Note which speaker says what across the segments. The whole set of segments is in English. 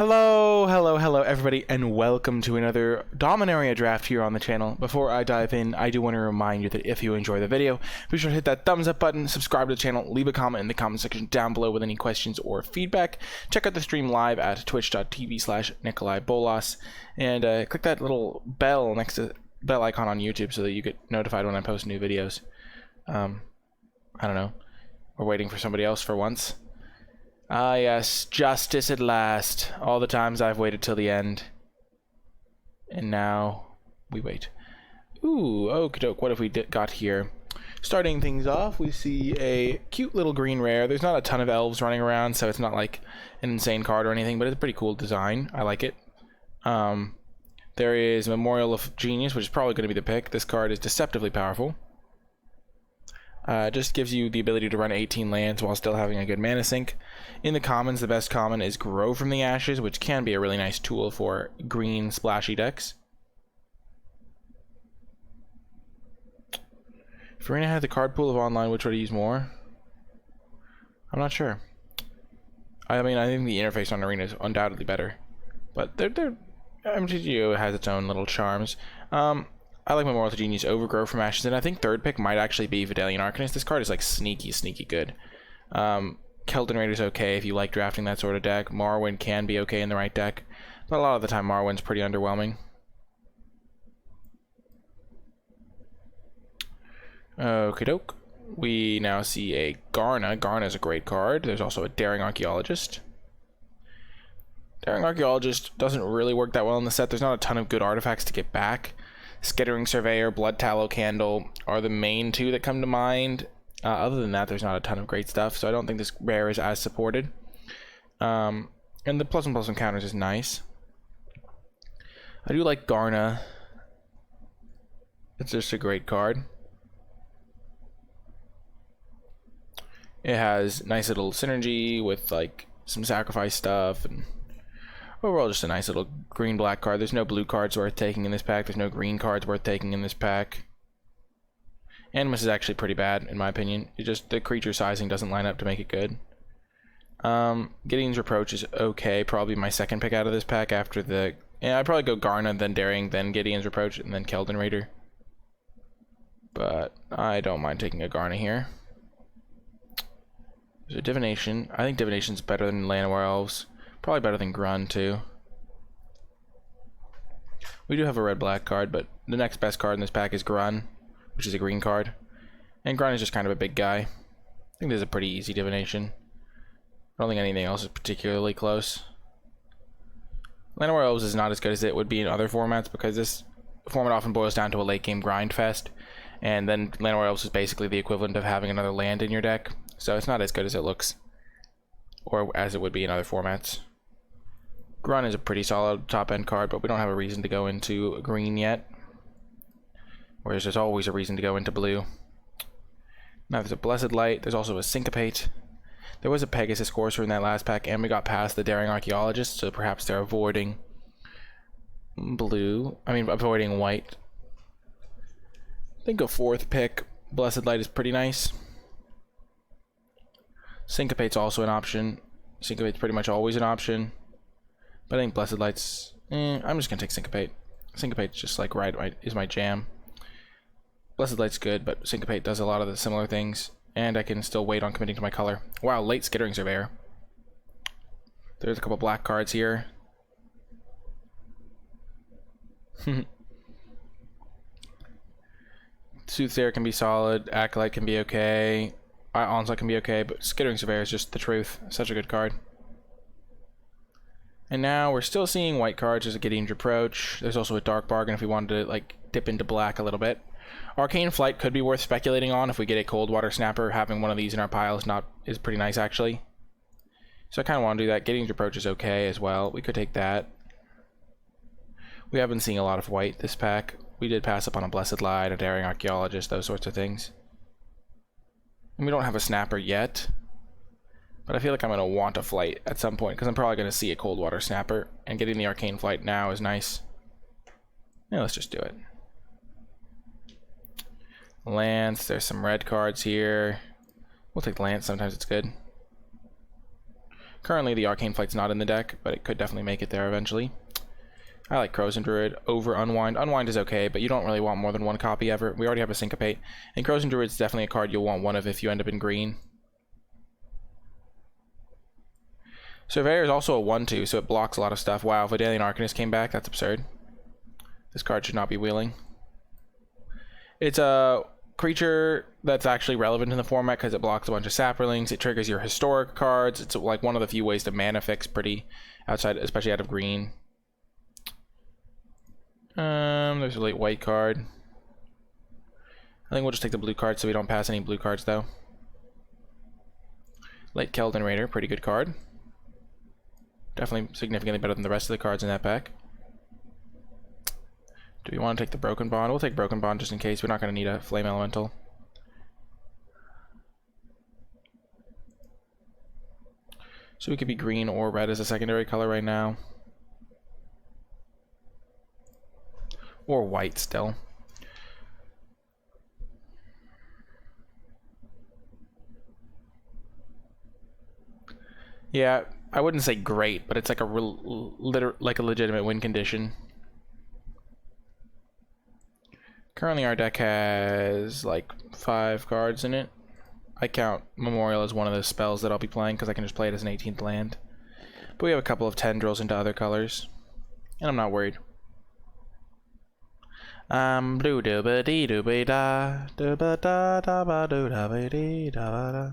Speaker 1: Hello everybody, and welcome to another Dominaria draft here on the channel. Before I dive in, I do want to remind you that if you enjoy the video, be sure to hit that thumbs up button, subscribe to the channel, leave a comment in the comment section down below with any questions or feedback. Check out the stream live at twitch.tv/NicolaiBolas, and click that little bell next to bell icon on YouTube so that you get notified when I post new videos. I don't know, we're waiting for somebody else for once. Ah yes, justice at last. All the times I've waited till the end. And now we wait. Ooh, okie doke, what have we got here? Starting things off, we see a cute little green rare. There's not a ton of elves running around, so it's not like an insane card or anything, but it's a pretty cool design. I like it. There is Memorial of Genius, which is probably going to be the pick. This card is deceptively powerful. Just gives you the ability to run 18 lands while still having a good mana sink. In the commons, the best common is Grow from the Ashes, which can be a really nice tool for green splashy decks. If Arena had the card pool of online, which would I use more? I'm not sure. I mean, I think the interface on Arena is undoubtedly better, but MTGO has its own little charms. I like Memorial of Genius over Grow from Ashes, and I think third pick might actually be Vidalian Arcanist. This card is like sneaky good. Keldon Raider's okay if you like drafting that sort of deck. Morrowind can be okay in the right deck, but a lot of the time Morrowind's pretty underwhelming. Okie doke. We now see a Garna. Garna's a great card. There's also a Daring Archaeologist. Daring Archaeologist doesn't really work that well in the set. There's not a ton of good artifacts to get back. Skittering Surveyor, Blood Tallow Candle are the main two that come to mind. Other than that, there's not a ton of great stuff, so I don't think this rare is as supported. And the +1/+1 counters is nice. I do like Garna. It's just a great card. It has nice little synergy with like some sacrifice stuff, and overall just a nice little green-black card. There's no blue cards worth taking in this pack. There's no green cards worth taking in this pack. Animus is actually pretty bad, in my opinion. It just, the creature sizing doesn't line up to make it good. Gideon's Reproach is okay. Probably my second pick out of this pack after the... Yeah, I'd probably go Garna, then Daring, then Gideon's Reproach, and then Keldon Raider. But I don't mind taking a Garna here. There's a Divination. I think Divination's better than Llanowar Elves. Probably better than Grun, too. We do have a red-black card, but the next best card in this pack is Grun, which is a green card. And Grun is just kind of a big guy. I think this is a pretty easy divination. I don't think anything else is particularly close. Llanowar Elves is not as good as it would be in other formats, because this format often boils down to a late-game grind fest. And then Llanowar Elves is basically the equivalent of having another land in your deck. So it's not as good as it looks, or as it would be in other formats. Grun is a pretty solid top-end card, but we don't have a reason to go into green yet. Whereas there's always a reason to go into blue. Now there's a Blessed Light, there's also a Syncopate. There was a Pegasus Courser in that last pack, and we got past the Daring Archaeologist, so perhaps they're avoiding avoiding white. I think a fourth pick, Blessed Light, is pretty nice. Syncopate's also an option. Syncopate's pretty much always an option. But I think Blessed Light's... I'm just gonna take Syncopate. Syncopate's just like is my jam. Blessed Light's good, but Syncopate does a lot of the similar things. And I can still wait on committing to my color. Wow, late Skittering Surveyor. There's a couple black cards here. Soothsayer can be solid. Acolyte can be okay. Onslaught can be okay, but Skittering Surveyor is just the truth. Such a good card. And now we're still seeing white cards. There's a Gideon's Reproach. There's also a Dark Bargain if we wanted to like dip into black a little bit. Arcane Flight could be worth speculating on if we get a Coldwater Snapper. Having one of these in our pile is pretty nice actually. So I kind of want to do that. Gideon's Reproach is okay as well. We could take that. We haven't seen a lot of white this pack. We did pass up on a Blessed Light, a Daring Archaeologist, those sorts of things. And we don't have a Snapper yet. But I feel like I'm going to want a Flight at some point, because I'm probably going to see a Coldwater Snapper, and getting the Arcane Flight now is nice. Yeah, let's just do it. Lance, there's some red cards here. We'll take Lance, sometimes it's good. Currently, the Arcane Flight's not in the deck, but it could definitely make it there eventually. I like Crows and Druid over Unwind. Unwind is okay, but you don't really want more than one copy ever. We already have a Syncopate, and Crows and Druid's definitely a card you'll want one of if you end up in green. Surveyor is also a 1/2, so it blocks a lot of stuff. Wow, Vidalian Arcanist came back. That's absurd. This card should not be wheeling. It's a creature that's actually relevant in the format because it blocks a bunch of Saprolings. It triggers your historic cards. It's like one of the few ways to mana fix pretty outside, especially out of green. There's a late white card. I think we'll just take the blue card so we don't pass any blue cards though. Late Keldon Raider, pretty good card. Definitely significantly better than the rest of the cards in that pack. Do we want to take the Broken Bond? We'll take Broken Bond just in case. We're not going to need a Flame Elemental. So we could be green or red as a secondary color right now. Or white still. Yeah, I wouldn't say great, but it's like a legitimate win condition. Currently our deck has like 5 cards in it. I count Memorial as one of the spells that I'll be playing because I can just play it as an 18th land. But we have a couple of tendrils into other colors, and I'm not worried. Blue do ba dee do ba da do ba da da ba do da ba dee da ba da.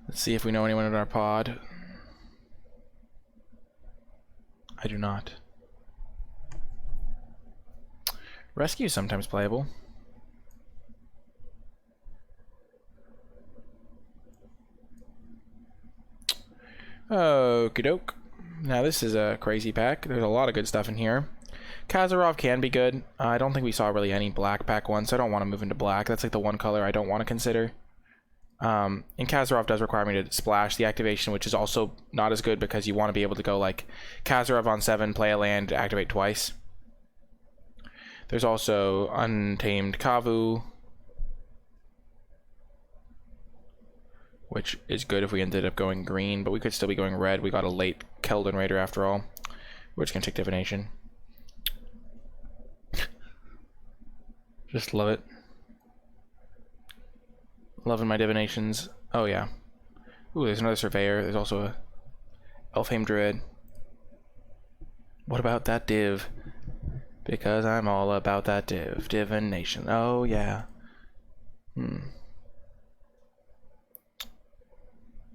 Speaker 1: Let's see if we know anyone in our pod. I do not. Rescue is sometimes playable. Okie doke. Now this is a crazy pack. There's a lot of good stuff in here. Kazarov can be good. I don't think we saw really any black pack ones, so I don't want to move into black. That's like the one color I don't want to consider. And Kazarov does require me to splash the activation, which is also not as good because you want to be able to go like Kazarov on 7, play a land, activate twice. There's also Untamed Kavu, which is good if we ended up going green, but we could still be going red. We got a late Keldon Raider after all. We're just gonna take Divination. Just love it. Loving my divinations. Oh yeah. Ooh, there's another Surveyor. There's also a Elfheim Druid. What about that div? Because I'm all about that div. Divination. Oh yeah.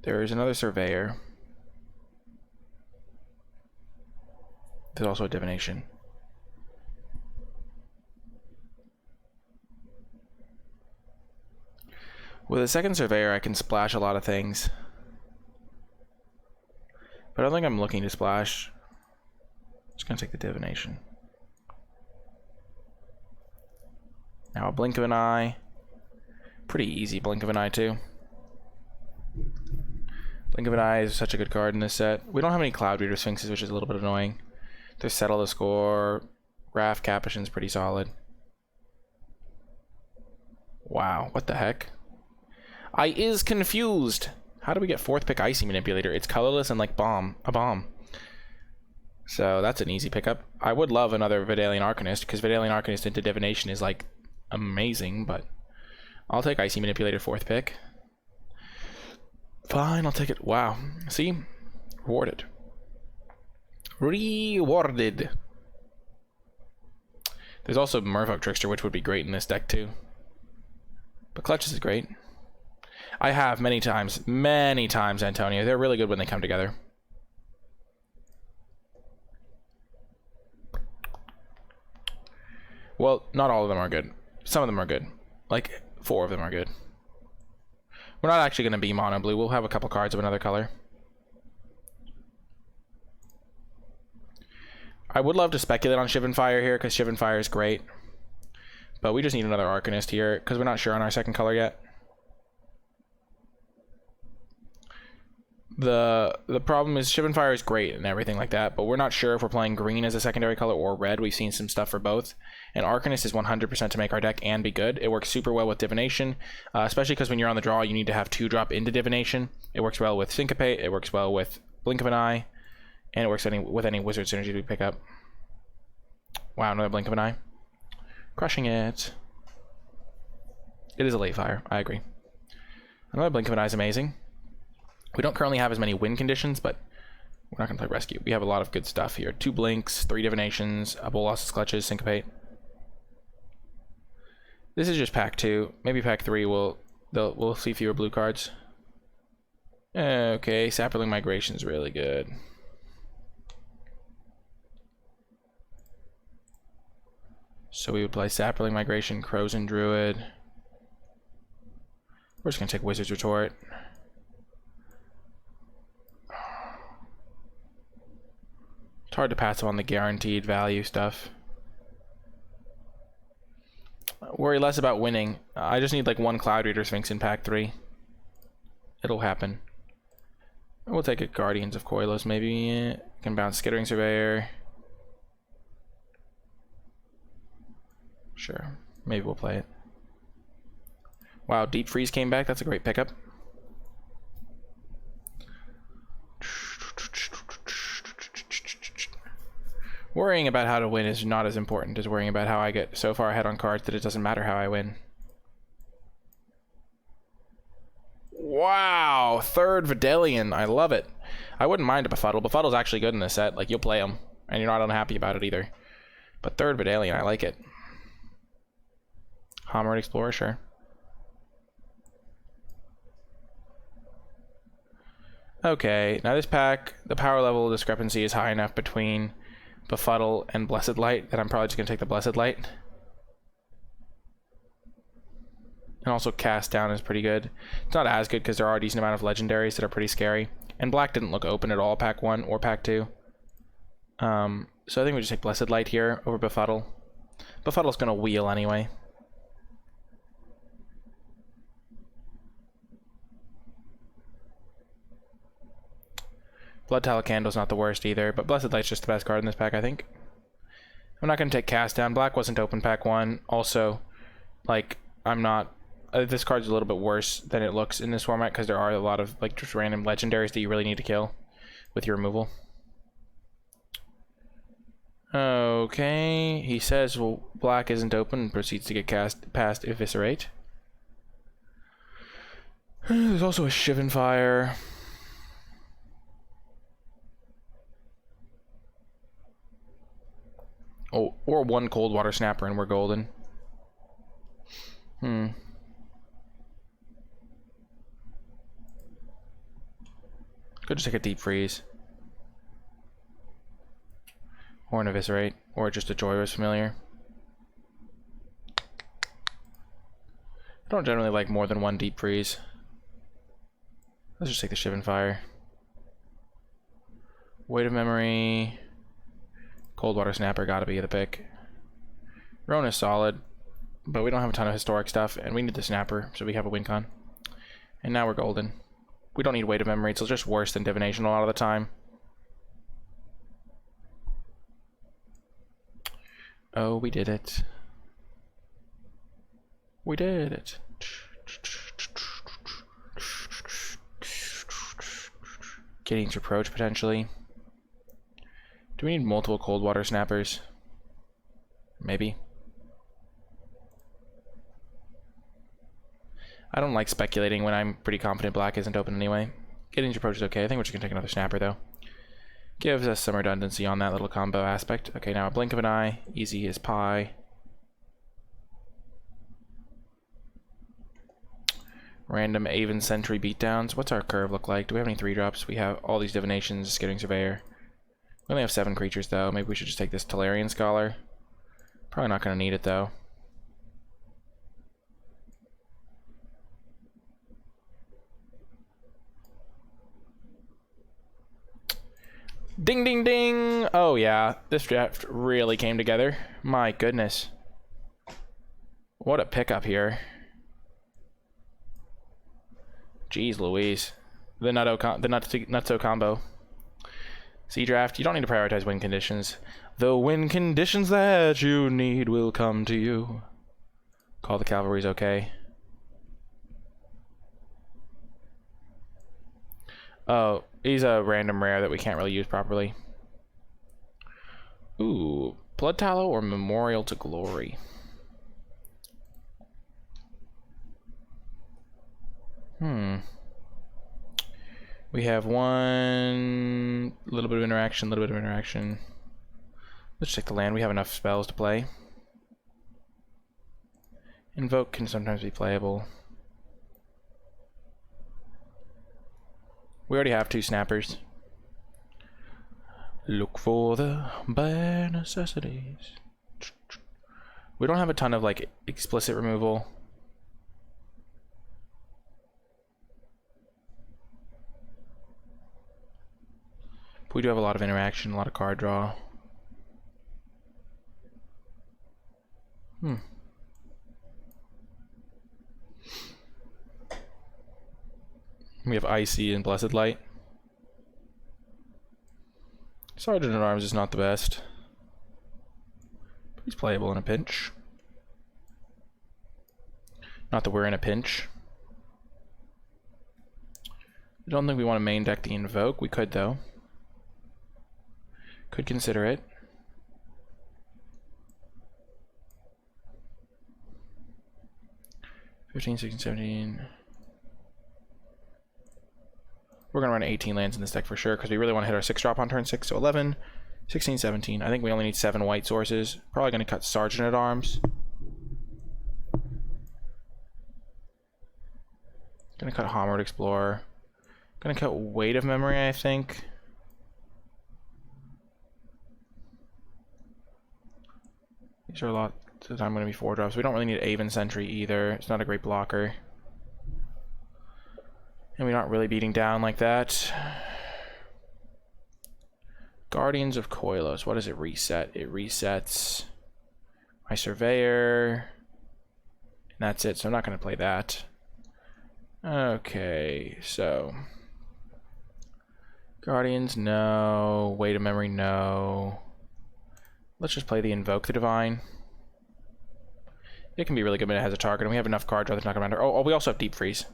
Speaker 1: There is another Surveyor. There's also a Divination. With a second Surveyor, I can splash a lot of things. But I don't think I'm looking to splash. Just gonna take the Divination. Now a Blink of an Eye. Pretty easy Blink of an Eye too. Blink of an Eye is such a good card in this set. We don't have any Cloud Reader Sphinxes, which is a little bit annoying. There's Settle the Score. Wrath Capuchin's pretty solid. Wow, what the heck? I is confused. How do we get 4th pick Icy Manipulator? It's colorless and like a bomb. So that's an easy pickup. I would love another Vidalian Arcanist, because Vidalian Arcanist into Divination is like amazing, but I'll take Icy Manipulator 4th pick. Fine, I'll take it. Wow. See? Rewarded. Rewarded. There's also Merfolk Trickster, which would be great in this deck too. But Clutches is great. I have many times, Antonio. They're really good when they come together. Well, not all of them are good. Some of them are good. Like, 4 of them are good. We're not actually going to be mono blue. We'll have a couple cards of another color. I would love to speculate on Shivan Fire here, because Shivan Fire is great. But we just need another Arcanist here, because we're not sure on our second color yet. The problem is Shivan Fire is great and everything like that, but we're not sure if we're playing green as a secondary color or red. We've seen some stuff for both. And Arcanist is 100% to make our deck and be good. It works super well with Divination, especially because when you're on the draw, you need to have 2-drop into Divination. It works well with Syncopate, it works well with Blink of an Eye, and it works with any Wizard synergy we pick up. Wow, another Blink of an Eye. Crushing it. It is a late fire, I agree. Another Blink of an Eye is amazing. We don't currently have as many win conditions, but we're not going to play Rescue. We have a lot of good stuff here. 2 Blinks, 3 Divinations, a Bolas' Clutches, Syncopate. This is just pack 2. Maybe pack 3 we'll see fewer blue cards. Okay, Sapperling Migration is really good. So we would play Sapperling Migration, Crows and Druid. We're just going to take Wizard's Retort. It's hard to pass on the guaranteed value stuff. Worry less about winning. I just need like 1 Cloud Reader Sphinx in pack 3. It'll happen. We'll take a Guardians of Koilos maybe. Can bounce Skittering Surveyor. Sure. Maybe we'll play it. Wow, Deep Freeze came back. That's a great pickup. Worrying about how to win is not as important as worrying about how I get so far ahead on cards that it doesn't matter how I win. Wow, 3rd Vidalian. I love it. I wouldn't mind a Befuddle. Befuddle's actually good in this set. Like, you'll play him, and you're not unhappy about it either. But 3rd Vidalian, I like it. Homered Explorer, sure. Okay, now this pack, the power level discrepancy is high enough between Befuddle and Blessed Light that I'm probably just going to take the Blessed Light. And also Cast Down is pretty good. It's not as good because there are a decent amount of legendaries that are pretty scary. And black didn't look open at all, pack 1 or pack 2. So I think we just take Blessed Light here over Befuddle. Befuddle's going to wheel anyway. Blood Talent Candle's not the worst either, but Blessed Light's just the best card in this pack, I think. I'm not going to take Cast Down. Black wasn't open pack 1. Also, like, I'm not... this card's a little bit worse than it looks in this format because there are a lot of, like, just random legendaries that you really need to kill with your removal. Okay, he says, well, black isn't open and proceeds to get cast past Eviscerate. There's also a Shivan Fire. Oh, or 1 Cold Water Snapper and we're golden. Could just take a Deep Freeze. Or an Eviscerate. Or just a Joyrose Familiar. I don't generally like more than 1 Deep Freeze. Let's just take the Shivan Fire. Weight of Memory. Cold Water Snapper gotta be the pick. Roan is solid, but we don't have a ton of historic stuff, and we need the Snapper, so we have a win con. And now we're golden. We don't need Weight of Memory, it's just worse than Divination a lot of the time. Oh, we did it. We did it. Getting to approach potentially. Do we need multiple Cold Water Snappers? Maybe. I don't like speculating when I'm pretty confident black isn't open anyway. Getting to approach is okay. I think we're just going to take another Snapper though. Gives us some redundancy on that little combo aspect. Okay, now a Blink of an Eye. Easy as pie. Random Aven Sentry beatdowns. What's our curve look like? Do we have any 3-drops? We have all these Divinations, Skittering Surveyor. We only have 7 creatures though. Maybe we should just take this Tolarian Scholar. Probably not going to need it though. Ding ding ding! Oh yeah, this draft really came together. My goodness. What a pickup here. Jeez Louise. the Nutso combo. Sea draft, you don't need to prioritize win conditions. The win conditions that you need will come to you. Call the Cavalry's okay. Oh, he's a random rare that we can't really use properly. Ooh, Blood Tallow or Memorial to Glory? We have one little bit of interaction, Let's check the land. We have enough spells to play. Invoke can sometimes be playable. We already have 2 snappers. Look for the bare necessities. We don't have a ton of like explicit removal. But we do have a lot of interaction, a lot of card draw. We have Icy and Blessed Light. Sergeant at Arms is not the best. But he's playable in a pinch. Not that we're in a pinch. I don't think we want to main deck the Invoke. We could though. Could consider it. (15, 16, 17). We're going to run 18 lands in this deck for sure, because we really want to hit our 6-drop on turn 6. So 11, 16, 17. I think we only need 7 white sources. Probably going to cut Sergeant at Arms. Going to cut Homeward Explorer. Going to cut Weight of Memory, I think. These are a lot of the time going to be 4 drops. We don't really need Aven Sentry either. It's not a great blocker. And we're not really beating down like that. Guardians of Koilos. What does it reset? It resets my Surveyor. And that's it. So I'm not going to play that. Okay, so Guardians, no. Weight of Memory, no. Let's just play the Invoke the Divine. It can be really good when it has a target, and we have enough card draw that's not going to matter. Oh, we also have Deep Freeze.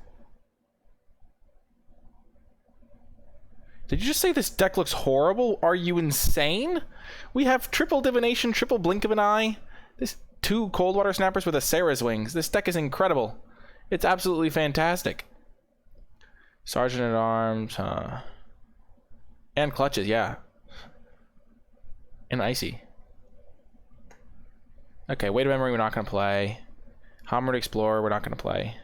Speaker 1: Did you just say this deck looks horrible? Are you insane? We have triple Divination, triple Blink of an Eye. This 2 Coldwater Snappers with a Sarah's Wings. This deck is incredible. It's absolutely fantastic. Sergeant at Arms, huh? And Clutches, yeah. And Icy. Okay, Weight of Memory we're not going to play. Homeward Explorer we're not going to play.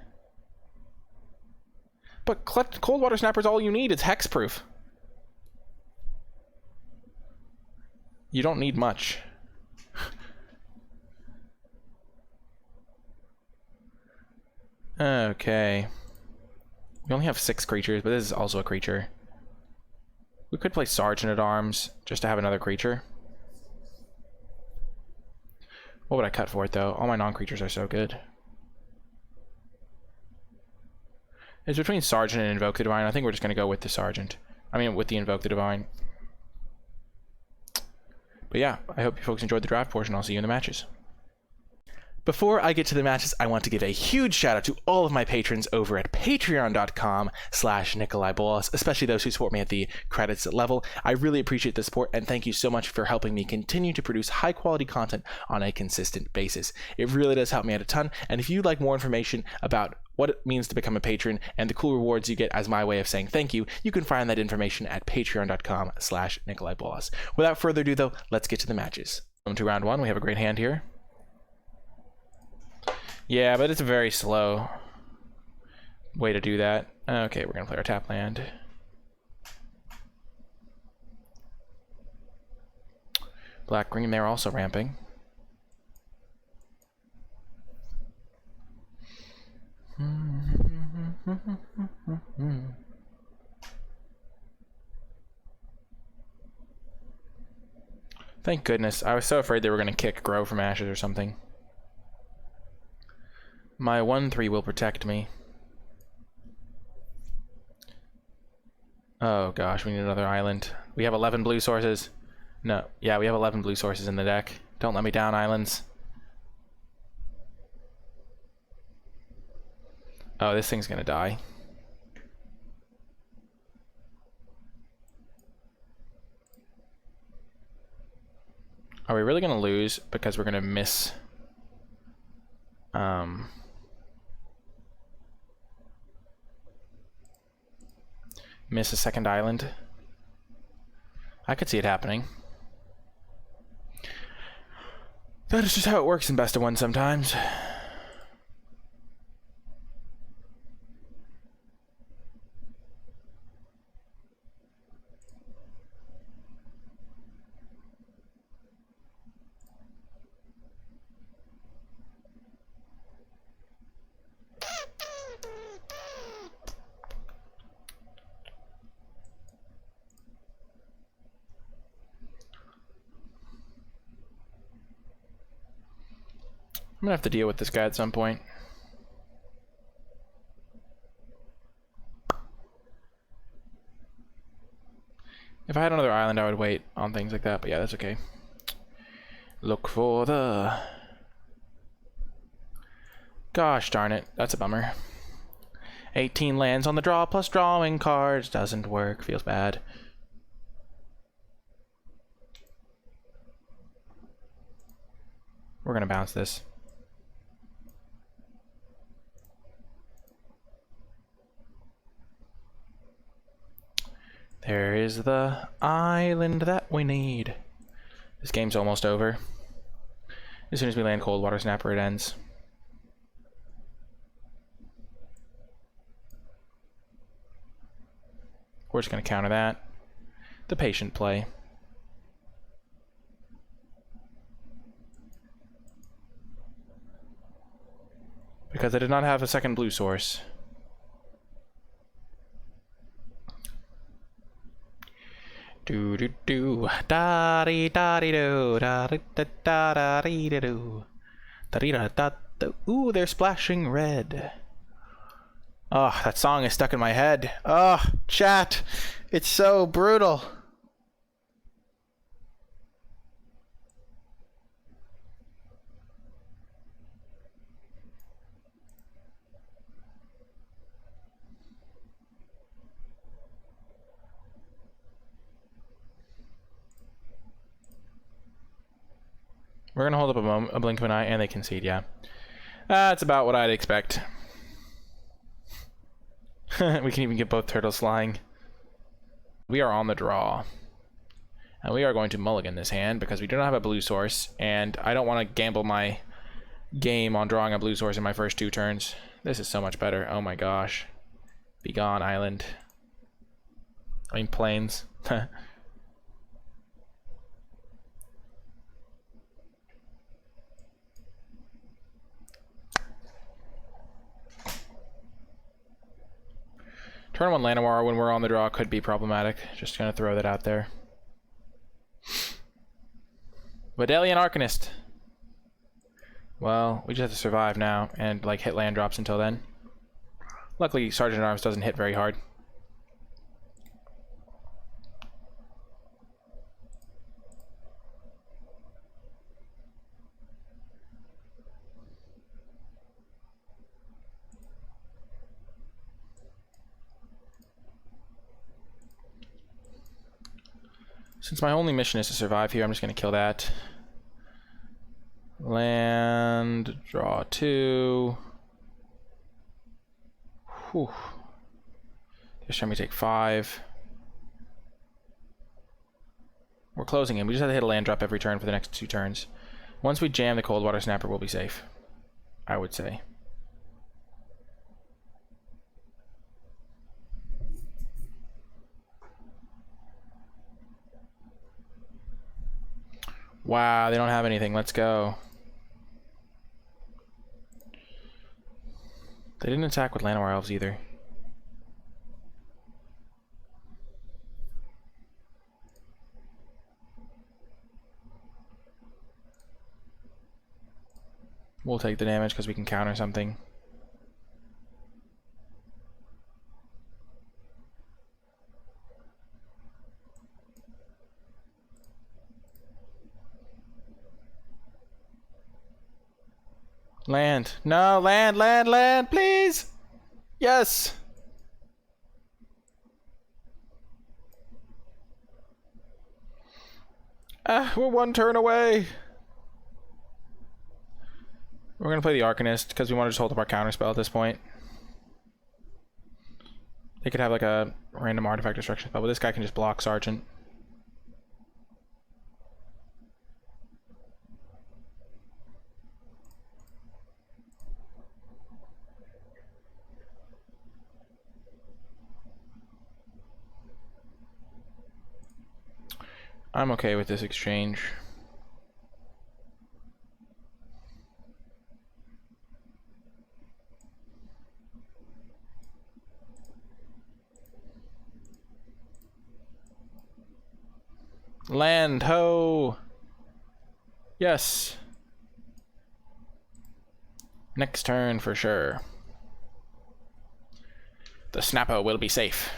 Speaker 1: But Coldwater Snapper is all you need. It's hexproof. You don't need much. Okay. We only have 6 creatures, but this is also a creature. We could play Sergeant at Arms just to have another creature. What would I cut for it though? All my non-creatures are so good. It's between Sergeant and Invoke the Divine. I think we're just going to go with the Sergeant. I mean, with the Invoke the Divine. But yeah, I hope you folks enjoyed the draft portion. I'll see you in the matches. Before I get to the matches, I want to give a huge shout out to all of my patrons over at patreon.com/NicolaiBolas, especially those who support me at the credits level. I really appreciate the support, and thank you so much for helping me continue to produce high quality content on a consistent basis. It really does help me out a ton, and if you'd like more information about what it means to become a patron and the cool rewards you get as my way of saying thank you, you can find that information at patreon.com/NicolaiBolas. Without further ado though, let's get to the matches. Welcome to round 1. We have a great hand here. Yeah, but it's a very slow way to do that. Okay, we're going to play our tap land. Black green, they're also ramping. Thank goodness. I was so afraid they were going to kick Grow from Ashes or something. My 1/3 will protect me. Oh gosh, we need another island. We have 11 blue sources. No, yeah, we have 11 blue sources in the deck. Don't let me down, islands. Oh, this thing's gonna die. Are we really gonna lose because we're gonna miss miss a second island? I could see it happening. That is just how it works in best of one sometimes. I'm gonna have to deal with this guy at some point. If I had another island, I would wait on things like that, but yeah, that's okay. Look for the... Gosh darn it, that's a bummer. 18 lands on the draw plus drawing cards doesn't work, feels bad. We're gonna bounce this. There is the island that we need. This game's almost over. As soon as we land Cold Water Snapper, it ends. We're just going to counter that. The patient play. Because I did not have a second blue source. Do do do da dee da dee do da da da da da dee da do da dee da da da. Ooh, they're splashing red. Oh, that song is stuck in my head. Oh, chat, it's so brutal. We're gonna hold up a blink of an eye, and they concede. Yeah, that's about what I'd expect. We can even get both turtles flying. We are on the draw, and we are going to mulligan this hand because we do not have a blue source, and I don't want to gamble my game on drawing a blue source in my first 2 turns. This is so much better. Oh my gosh. Be gone, island. I mean, plains. Turn 1 Llanowar when we're on the draw could be problematic. Just gonna throw that out there. Vedalian Arcanist. Well, we just have to survive now and like hit land drops until then. Luckily, Sergeant at Arms doesn't hit very hard. Since my only mission is to survive here, I'm just going to kill that. Land, draw 2. Whew. This time we take 5. We're closing in. We just have to hit a land drop every turn for the next 2 turns. Once we jam the Cold Water Snapper, we'll be safe, I would say. Wow, they don't have anything. Let's go. They didn't attack with Llanowar Elves either. We'll take the damage because we can counter something. Land. No, land, land, land, please! Yes! We're one turn away! We're gonna play the Arcanist, because we want to just hold up our counterspell at this point. They could have like a random artifact destruction spell, but this guy can just block Sergeant. I'm okay with this exchange. Land ho! Yes! Next turn for sure. The Snapper will be safe.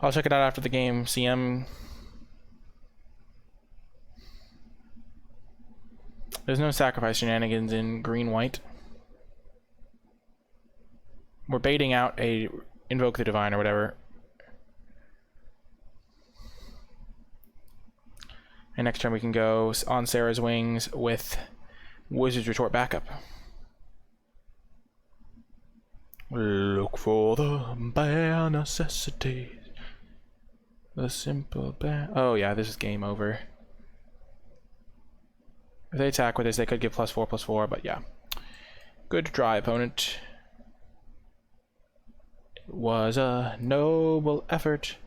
Speaker 1: I'll check it out after the game. CM. There's no sacrifice shenanigans in green-white. We're baiting out a Invoke the Divine or whatever. And next turn we can go on Sarah's Wings with Wizard's Retort backup. Look for the bare necessities. The simple bare... Oh yeah, this is game over. If they attack with this, they could give +4/+4, but yeah. Good try, opponent. It was a noble effort.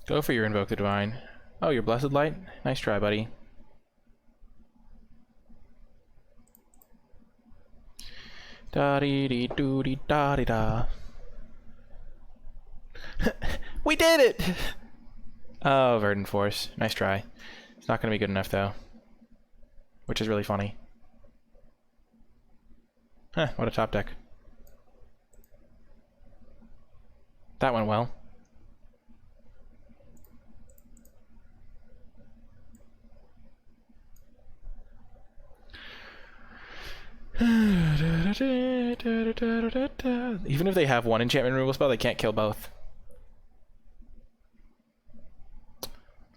Speaker 1: Go for your Invoke the Divine. Oh, your Blessed Light? Nice try, buddy. Da-dee-dee-doo-dee-da-dee-da. We did it! Oh, Verdant Force. Nice try. It's not going to be good enough, though. Which is really funny. Huh, what a top deck. That went well. Even if they have one enchantment removal spell, they can't kill both.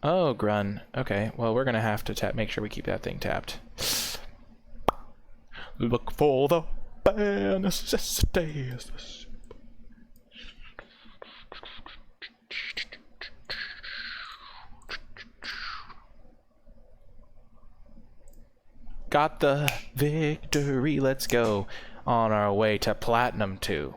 Speaker 1: Oh, Grun. Okay, well, we're gonna have to make sure we keep that thing tapped. Look for the bare necessities. Got the victory, let's go. On our way to Platinum 2.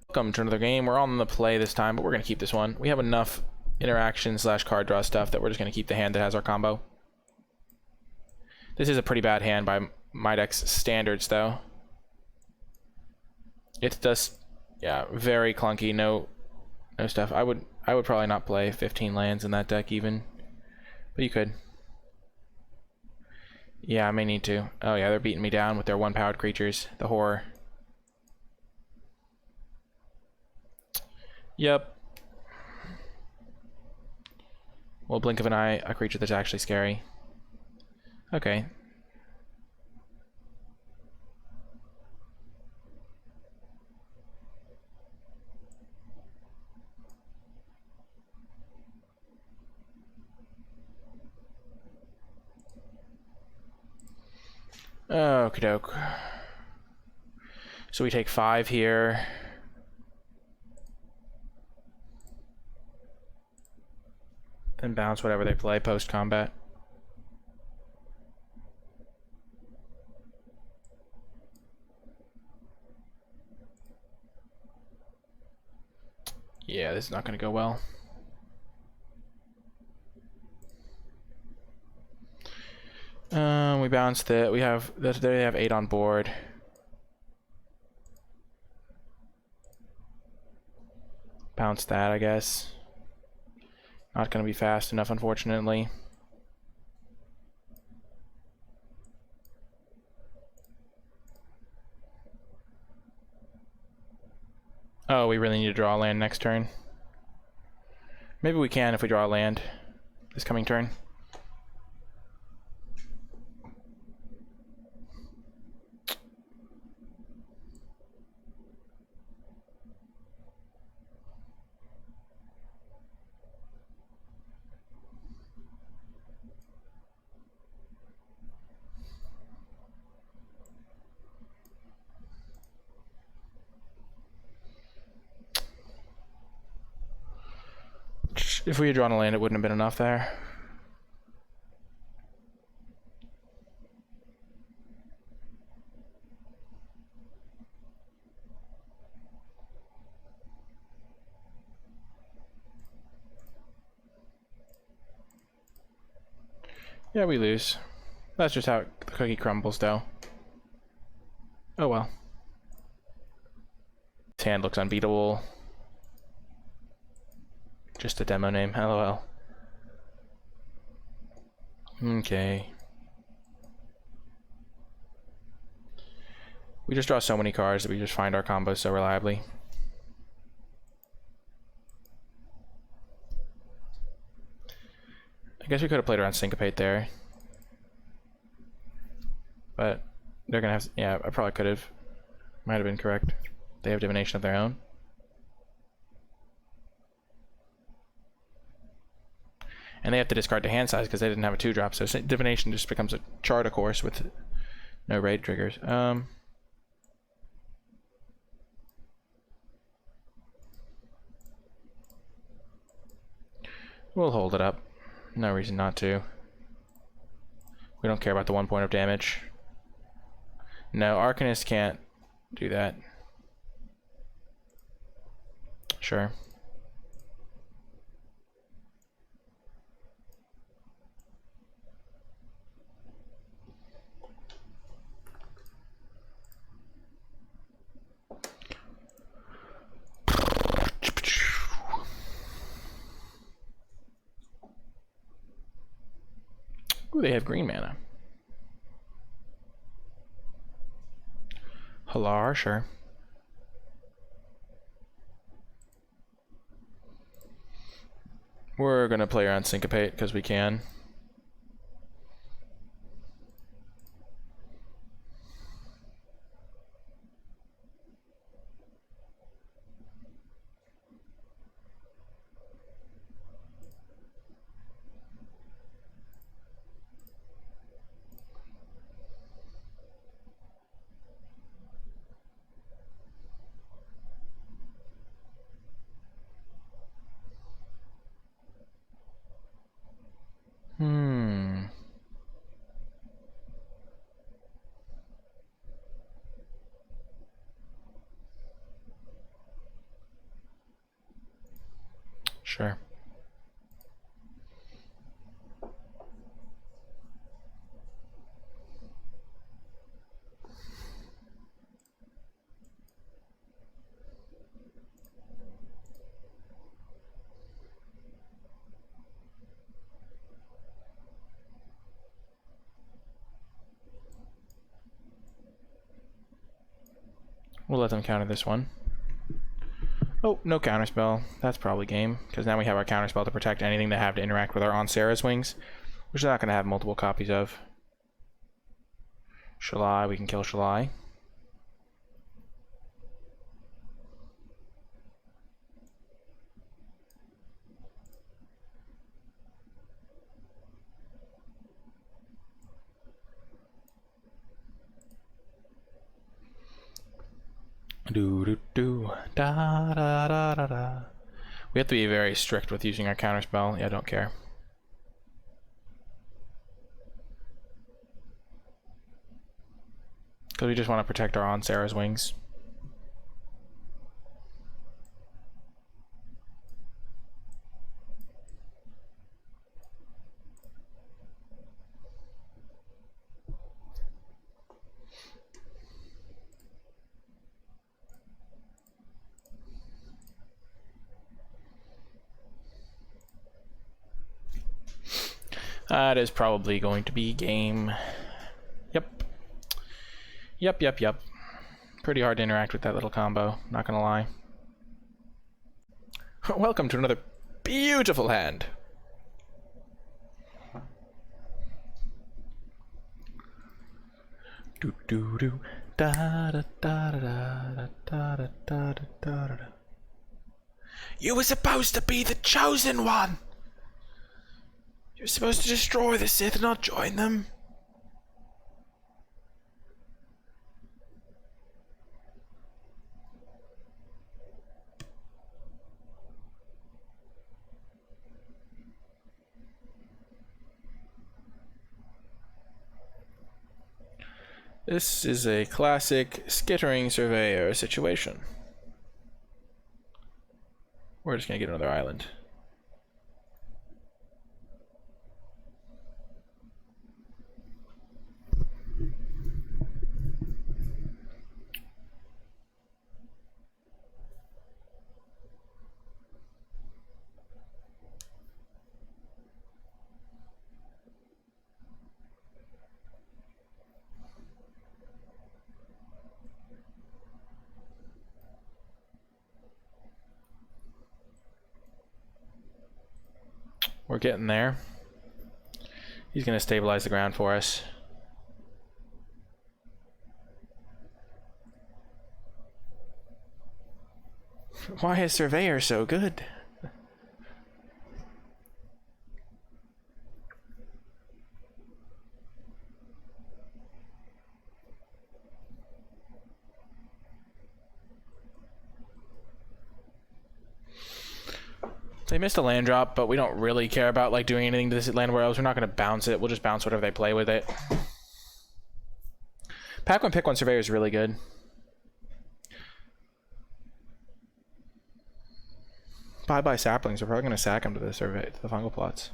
Speaker 1: Welcome to another game. We're on the play this time, but we're going to keep this one. We have enough interaction / card draw stuff that we're just going to keep the hand that has our combo. This is a pretty bad hand by my deck's standards, though. It's just, yeah, very clunky, no stuff. I would probably not play 15 lands in that deck even, but you could. Yeah, I may need to. Oh yeah, they're beating me down with their one-powered creatures. The horror. Yep. Well, blink of an eye, a creature that's actually scary. Okay. Okie doke. So we take 5 here. Then bounce whatever they play post-combat. Yeah, this is not going to go well. We bounced it. We have they have 8 on board. Bounce that, I guess. Not going to be fast enough, unfortunately. Oh, we really need to draw land next turn. Maybe we can if we draw land this coming turn. If we had drawn a land, it wouldn't have been enough there. Yeah, we lose. That's just how the cookie crumbles, though. Oh well. His hand looks unbeatable. Just a demo name, lol. Okay. We just draw so many cards that we just find our combos so reliably. I guess we could have played around Syncopate there. But they're gonna have, yeah, I probably could have. Might have been correct. They have divination of their own. And they have to discard the hand size because they didn't have a 2-drop, so divination just becomes a chart, of course, with no raid triggers. We'll hold it up. No reason not to. We don't care about the 1 point of damage. No, Arcanist can't do that. Sure. Ooh, they have green mana. Halar, sure. We're gonna play around Syncopate because we can. Sure. We'll let them counter this one. Oh, no counterspell. That's probably game, because now we have our counterspell to protect anything that have to interact with our On Sarah's Wings, which we're not going to have multiple copies of. Shalai, we can kill Shalai. Do do do da da da da da. We have to be very strict with using our counterspell. Yeah, I don't care. Because we just want to protect our On Sarah's Wings. That is probably going to be game. Yep. Yep. Pretty hard to interact with that little combo, not gonna lie. Welcome to another beautiful hand. Do do do da da da da da da da da da da. You were supposed to be the chosen one. You're supposed to destroy the Sith and not join them. This is a classic skittering surveyor situation. We're just gonna get another island. We're getting there. He's going to stabilize the ground for us. Why is Surveyor so good? They missed a land drop, but we don't really care about like doing anything to this land where else. We're not going to bounce it. We'll just bounce whatever they play with it. Pack one, pick one Surveyor is really good. Bye saplings. We're probably going to sack them to the survey, to the fungal plots.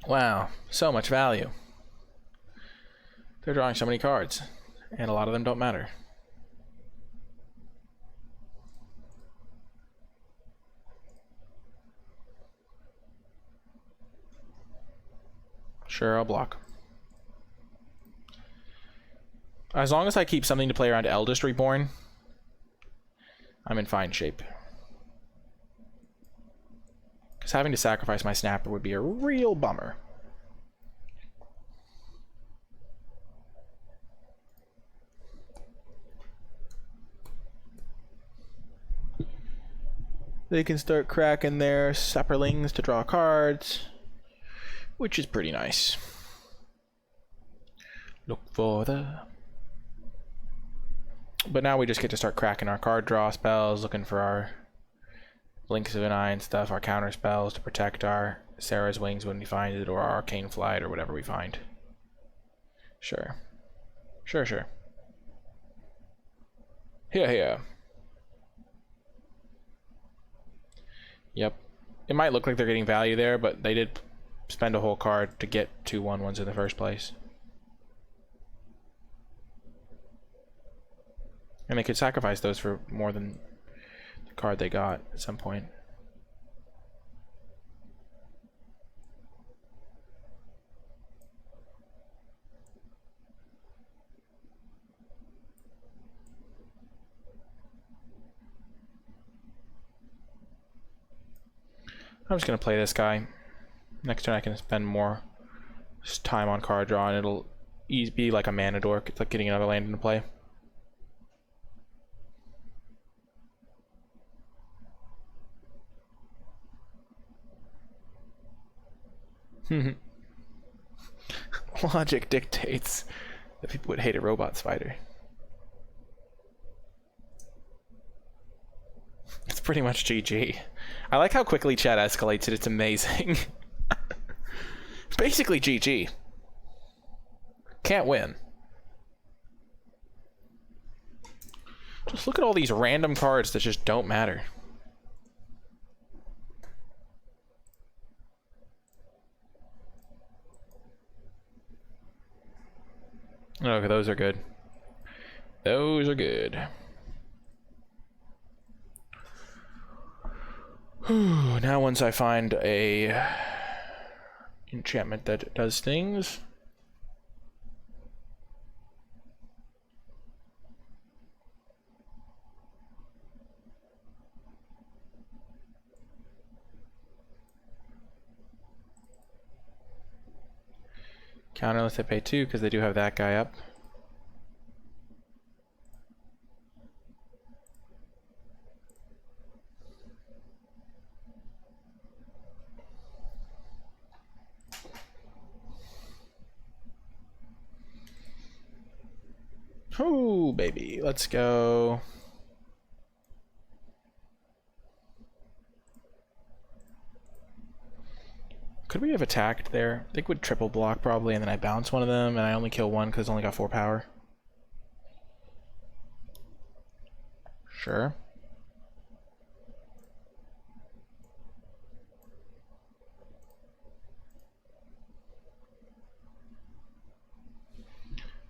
Speaker 1: Wow, so much value. They're drawing so many cards, and a lot of them don't matter. Sure, I'll block. As long as I keep something to play around Eldest Reborn, I'm in fine shape. Because having to sacrifice my snapper would be a real bummer. They can start cracking their sapperlings to draw cards, which is pretty nice. Look for the... But now we just get to start cracking our card draw spells, looking for our Links of an Eye and stuff, our counter spells to protect our Sarah's Wings when we find it, or our Arcane Flight, or whatever we find. Sure. Sure. Here. Yep. It might look like they're getting value there, but they did spend a whole card to get 2 1/1s in the first place. And they could sacrifice those for more than the card they got at some point. I'm just going to play this guy. Next turn I can spend more time on card draw and it'll be like a mana dork. It's like getting another land into play. Logic dictates that people would hate a robot spider. It's pretty much GG. I like how quickly chat escalates it. It's amazing. Basically GG. Can't win. Just look at all these random cards that just don't matter. Okay, those are good. Those are good. Now once I find a enchantment that does things. Counter unless they pay 2 because they do have that guy up. Oh, baby. Let's go. Could we have attacked there? They would triple block probably, and then I bounce one of them, and I only kill one because it's only got 4 power. Sure.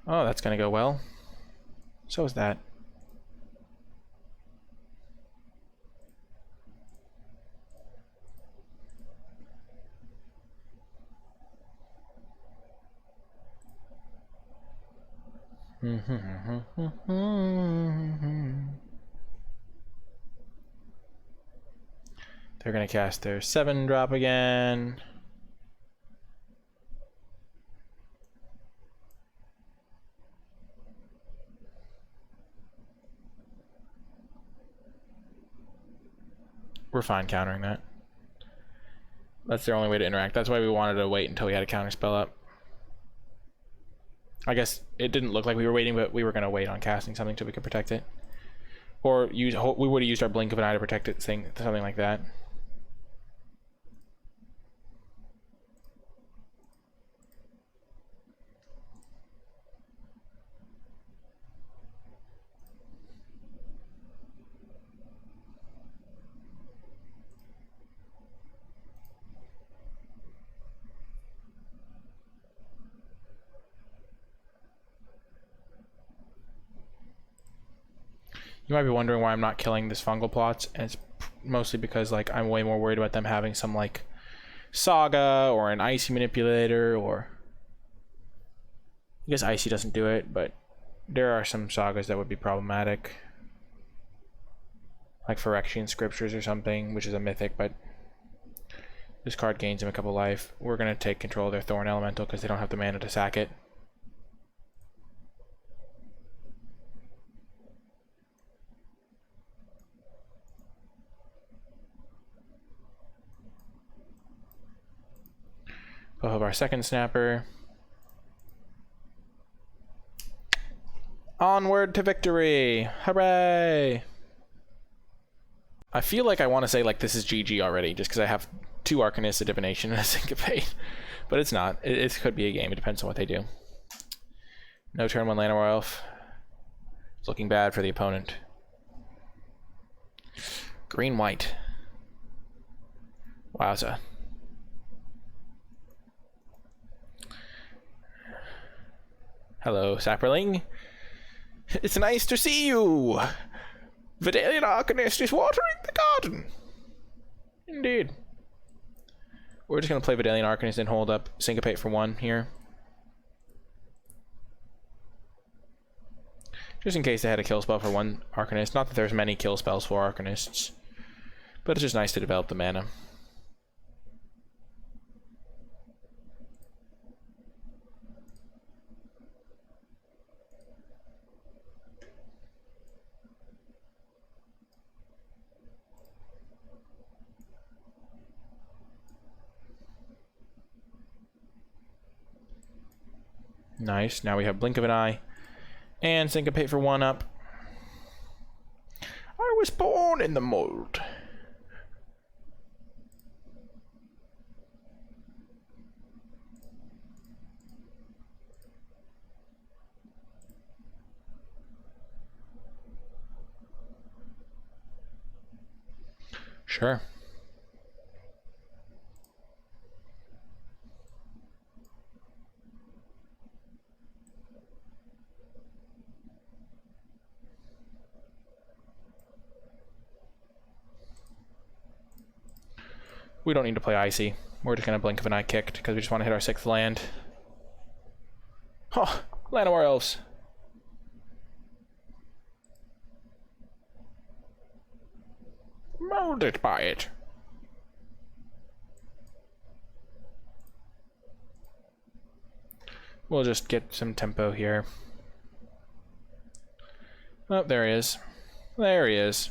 Speaker 1: Oh, that's gonna go well. So is that. They're gonna cast their 7-drop again. We're fine countering that. That's their only way to interact. That's why we wanted to wait until we had a counter spell up. I guess it didn't look like we were waiting, but we were going to wait on casting something till we could protect it. Or we would have used our Blink of an Eye to protect it, something like that. You might be wondering why I'm not killing this fungal plots, and it's mostly because like I'm way more worried about them having some like Saga or an Icy Manipulator, or I guess Icy doesn't do it, but there are some Sagas that would be problematic, like Phyrexian Scriptures or something, which is a mythic, but this card gains him a couple life. We're gonna take control of their Thorn Elemental because they don't have the mana to sack it. We'll have our second snapper. Onward to victory! Hooray! I feel like I want to say like this is GG already, just because I have 2 Arcanists, a Divination, and a Syncopate. But it's not. It could be a game. It depends on what they do. No turn 1 Llanowar Elf. It's looking bad for the opponent. Green-white. Wowza. Hello, Sapperling. It's nice to see you. Vidalian Arcanist is watering the garden. Indeed. We're just going to play Vidalian Arcanist and hold up Syncopate for 1 here. Just in case they had a kill spell for 1 Arcanist. Not that there's many kill spells for Arcanists, but it's just nice to develop the mana. Nice. Now we have Blink of an Eye and Syncopate for 1 up. I was born in the mold. Sure. We don't need to play Icy. We're just gonna blink of an eye kicked because we just want to hit our 6th land. Oh, land of our elves. Molded by it. We'll just get some tempo here. Oh, there he is. There he is.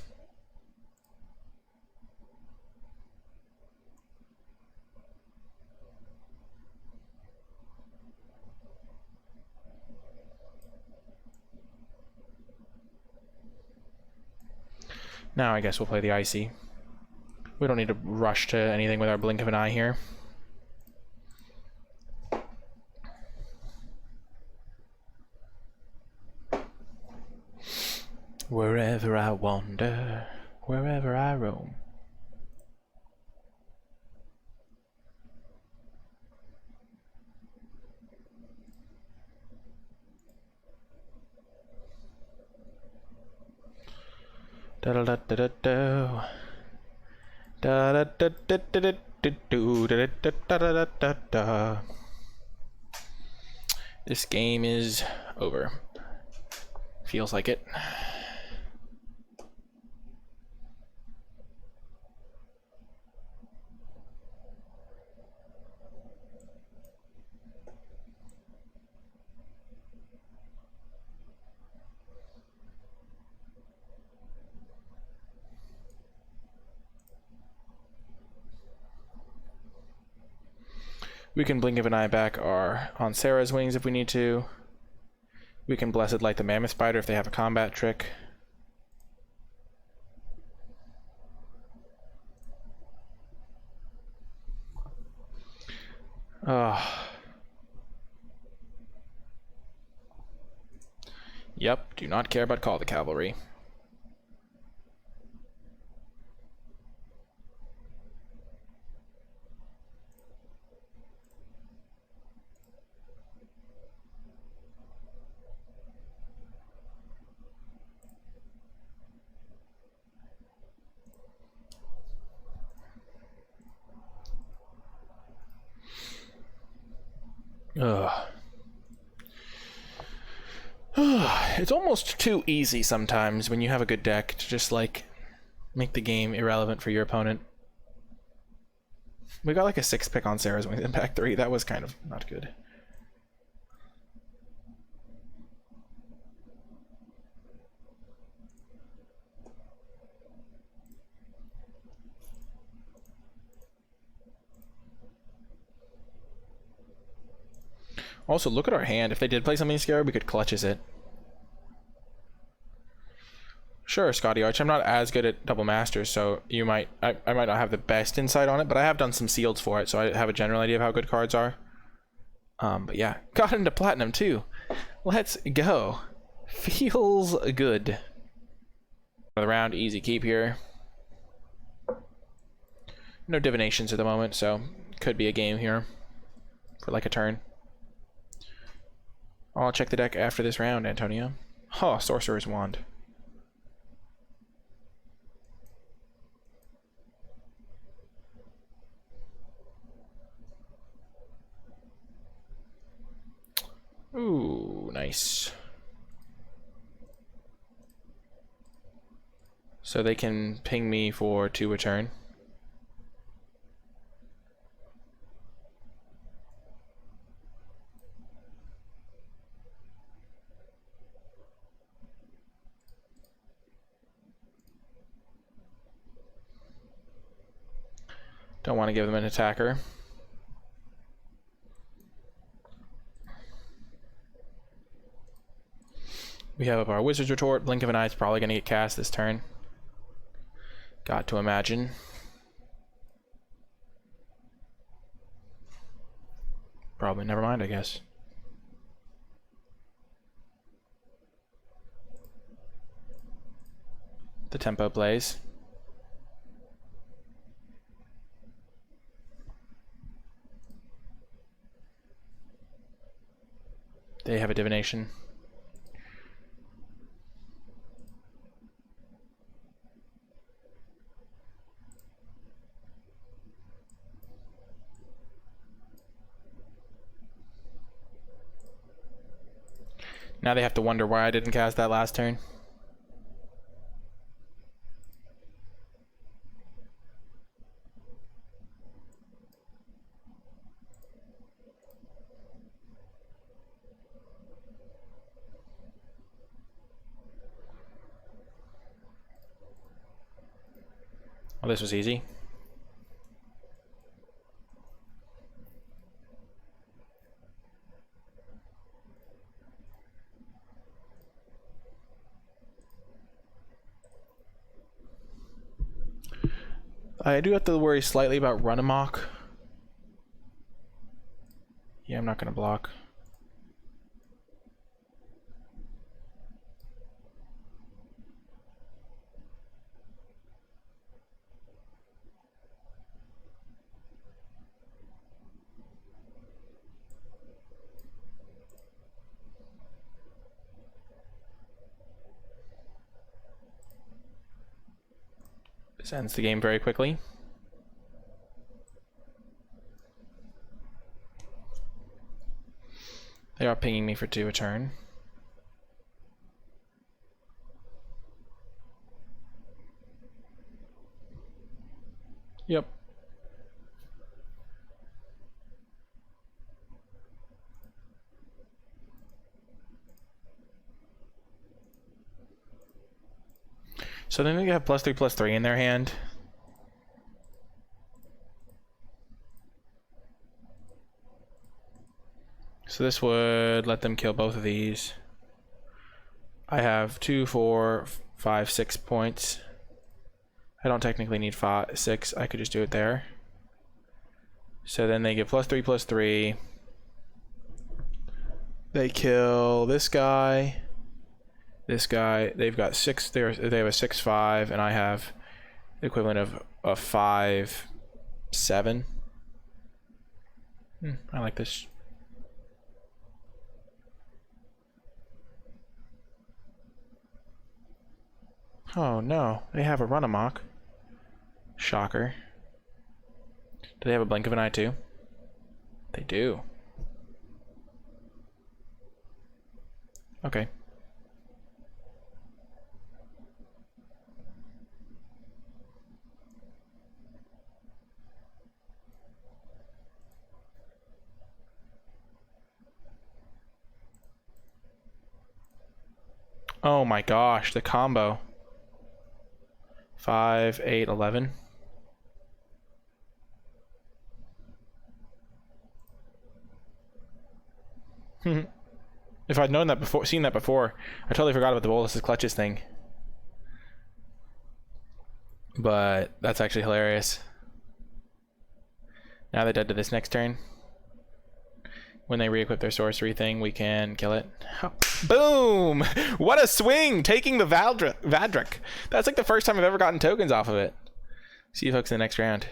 Speaker 1: Now I guess we'll play the Icy. We don't need to rush to anything with our blink of an eye here. Wherever I wander, wherever I roam. Da da da da da da. Da da da da da da da da da da da. This game is over. Feels like it. We can blink of an eye back our on Sarah's wings if we need to. We can Blessed Light the Mammoth Spider if they have a combat trick. Yep, do not care about Call the Cavalry. It's almost too easy sometimes when you have a good deck to just like make the game irrelevant for your opponent. We got like a 6 pick on Sarah's wings in pack 3. That was kind of not good. Also, look at our hand. If they did play something scary, we could clutches it. Sure, Scotty Arch. I'm not as good at Double Masters, so you might I might not have the best insight on it, but I have done some sealeds for it, so I have a general idea of how good cards are. But yeah, got into Platinum too. Let's go. Feels good. Another round, easy keep here. No divinations at the moment, so could be a game here for like a turn. I'll check the deck after this round, Antonio. Oh, Sorcerer's Wand. Ooh, nice. So they can ping me for 2 a turn. Don't want to give them an attacker. We have up our Wizard's Retort. Blink of an Eye is probably going to get cast this turn. Got to imagine. Probably, never mind, I guess. The tempo plays. They have a divination. Now they have to wonder why I didn't cast that last turn. Well, this was easy. I do have to worry slightly about run amok. Yeah, I'm not gonna block. This ends the game very quickly. They are pinging me for 2 a turn. Yep. So then they have +3/+3 in their hand. So this would let them kill both of these. I have 2, 4, 5, 6 points. I don't technically need 5, 6. I could just do it there. So then they get +3/+3. They kill this guy. This guy. They've got 6. They have a 6/5, and I have the equivalent of a 5/7. I like this. Oh no, they have a run amok. Shocker. Do they have a blink of an eye too? They do. Okay. Oh my gosh, the combo. 5, 8, 11. If I'd known that before, seen that before, I totally forgot about the Bolas' clutches thing. But that's actually hilarious. Now they're dead to this next turn. When they re-equip their sorcery thing, we can kill it. Boom! What a swing! Taking the Vadrak. That's like the first time I've ever gotten tokens off of it. See you folks in the next round.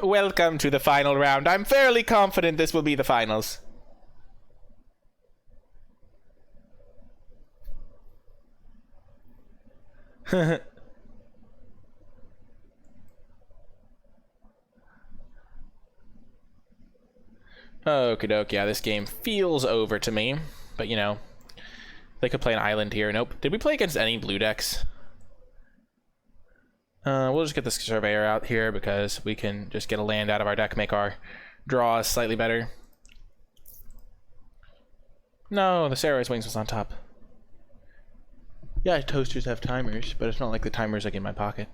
Speaker 1: Welcome to the final round. I'm fairly confident this will be the finals. Okie doke, yeah, this game feels over to me. But, you know, they could play an island here. Nope. Did we play against any blue decks? We'll just get the Surveyor out here because we can just get a land out of our deck, make our draws slightly better. No, the Sarah's Wings was on top. Yeah, toasters have timers, but it's not like the timer's like in my pocket.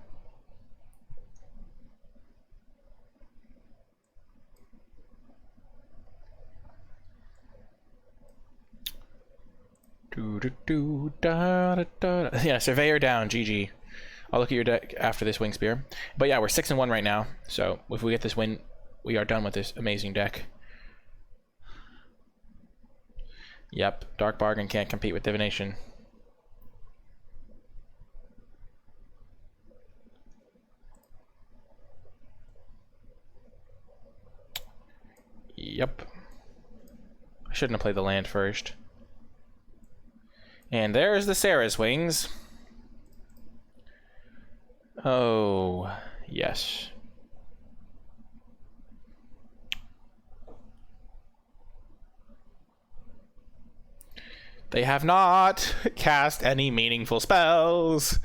Speaker 1: Yeah, Surveyor down, GG. I'll look at your deck after this Wing Spear. But yeah, we're 6-1 right now, so if we get this win, we are done with this amazing deck. Yep, Dark Bargain can't compete with Divination. Yep. I shouldn't have played the land first. And there's the Sarah's Wings. Oh, yes. They have not cast any meaningful spells.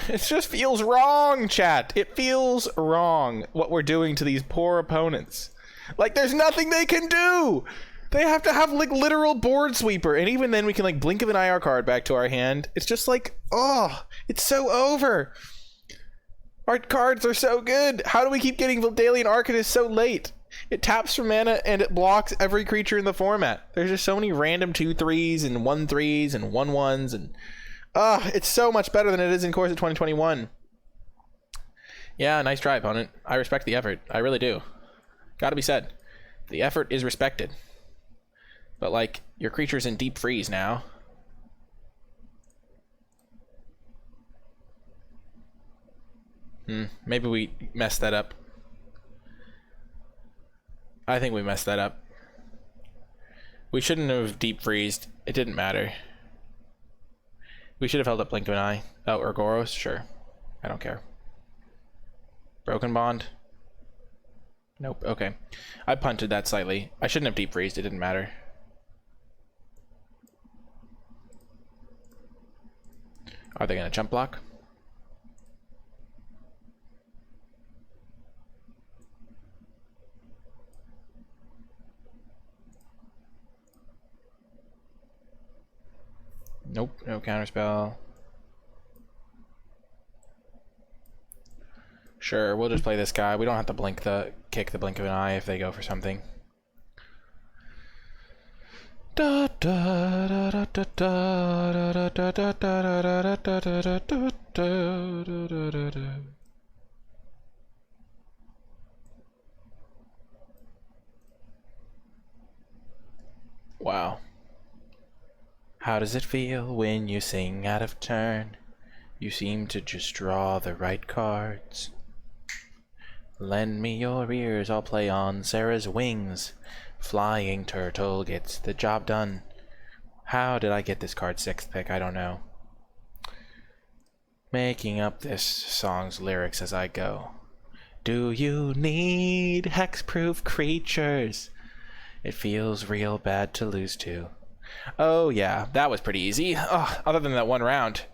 Speaker 1: It just feels wrong, chat. It feels wrong what we're doing to these poor opponents. Like, there's nothing they can do. They have to have, like, literal board sweeper. And even then, we can, like, blink of an IR card back to our hand. It's just like, oh, it's so over. Our cards are so good. How do we keep getting Daily Arcanist so late? It taps for mana and it blocks every creature in the format. There's just so many random 2/3s and 1/3s and 1/1s and it's so much better than it is in course of 2021. Yeah, nice try, opponent. I respect the effort. I really do. Gotta be said. The effort is respected. But, like, your creature's in deep freeze now. Maybe we messed that up. I think we messed that up. We shouldn't have deep freezed. It didn't matter. We should have held up Blink of an Eye. Oh, or Goros? Sure. I don't care. Broken Bond? Nope. Okay. I punted that slightly. I shouldn't have deep freezed. It didn't matter. Are they going to jump block? Nope, no counterspell. Sure, we'll just play this guy. We don't have to kick the blink of an eye if they go for something. Wow. How does it feel when you sing out of turn? You seem to just draw the right cards. Lend me your ears, I'll play on Sarah's wings. Flying turtle gets the job done. How did I get this card 6th pick? I don't know. Making up this song's lyrics as I go. Do you need hexproof creatures? It feels real bad to lose to. Oh yeah, that was pretty easy. Oh, other than that one round.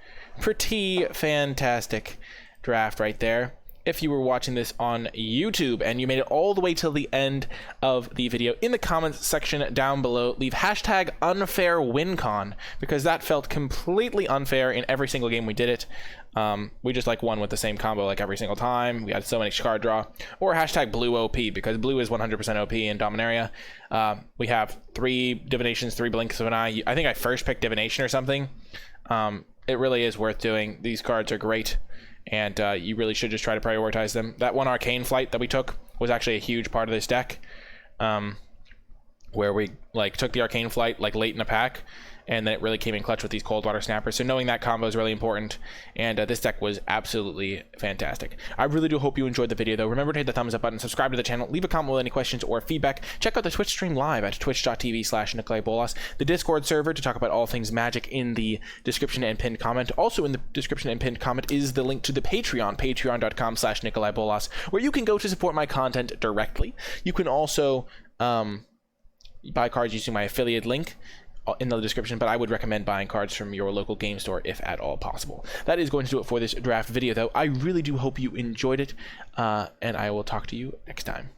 Speaker 1: Pretty fantastic draft right there. If you were watching this on YouTube and you made it all the way till the end of the video, in the comments section down below, leave hashtag unfairwincon, because that felt completely unfair in every single game we did it. We just like won with the same combo like every single time. We had so many card draw. Or hashtag blue OP, because blue is 100% OP in Dominaria. We have 3 divinations, 3 blinks of an eye. I think I first picked divination or something. It really is worth doing. These cards are great, and you really should just try to prioritize them. That one arcane flight that we took was actually a huge part of this deck, where we like took the arcane flight like late in the pack, and then it really came in clutch with these cold water snappers. So knowing that combo is really important, and this deck was absolutely fantastic. I really do hope you enjoyed the video, though. Remember to hit the thumbs up button, subscribe to the channel, leave a comment with any questions or feedback. Check out the Twitch stream live at twitch.tv/NicolaiBolas, the Discord server to talk about all things Magic in the description and pinned comment. Also in the description and pinned comment is the link to the Patreon, patreon.com/NicolaiBolas, where you can go to support my content directly. You can also buy cards using my affiliate link in the description, but I would recommend buying cards from your local game store if at all possible. That is going to do it for this draft video, though. I really do hope you enjoyed it, and I will talk to you next time.